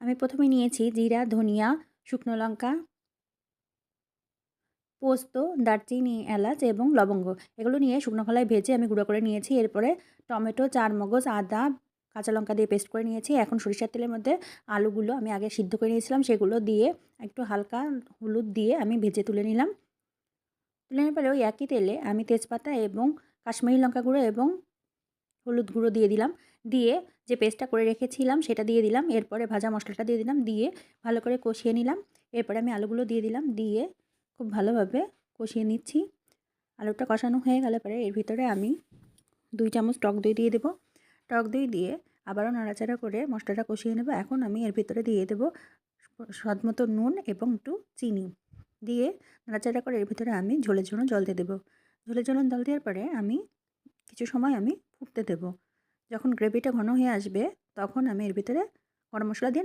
আমি প্রথমে নিয়েছি জিরা, ধনিয়া, শুকনো লঙ্কা, পোস্ত, দারচিনি, এলাচ এবং লবঙ্গ। এগুলো নিয়ে শুকনো খোলায় ভেজে আমি গুঁড়ো করে নিয়েছি। এরপরে টমেটো, চারমগজ, আদা, কাঁচা লঙ্কা দিয়ে পেস্ট করে নিয়েছি। এখন সরিষার তেলের মধ্যে আলুগুলো আমি আগে সিদ্ধ করে নিয়েছিলাম সেগুলো দিয়ে একটু হালকা হলুদ দিয়ে আমি ভেজে তুলে নিলাম। তুলে নেওয়ার পরে ওই একই তেলে আমি তেজপাতা এবং কাশ্মীরি লঙ্কা গুঁড়ো এবং হলুদ গুঁড়ো দিয়ে দিলাম। দিয়ে যে পেস্টটা করে রেখেছিলাম সেটা দিয়ে দিলাম। এরপরে ভাজা মশলাটা দিয়ে দিলাম। দিয়ে ভালো করে কষিয়ে নিলাম। এরপরে আমি আলুগুলো দিয়ে দিলাম। দিয়ে খুব ভালোভাবে কষিয়ে নিচ্ছি। আলুটা কষানো হয়ে গেলে পরে এর ভিতরে আমি 2 চামচ টক দই দিয়ে দেবো। টক দই দিয়ে আবারও নাড়াচাড়া করে মশলাটা কষিয়ে নেব। এখন আমি এর ভিতরে দিয়ে দেবো স্বাদমতো নুন এবং একটু চিনি। দিয়ে নাড়াচাড়া করে এর ভিতরে আমি ঝোলের জন্য জল দিয়ে দেবো। ঝোলের জন্য জল দেওয়ার পরে আমি কিছু সময় আমি ফুটতে দেবো। যখন গ্রেভিটা ঘন হয়ে আসবে তখন আমি এর ভিতরে গরম মশলা দিয়ে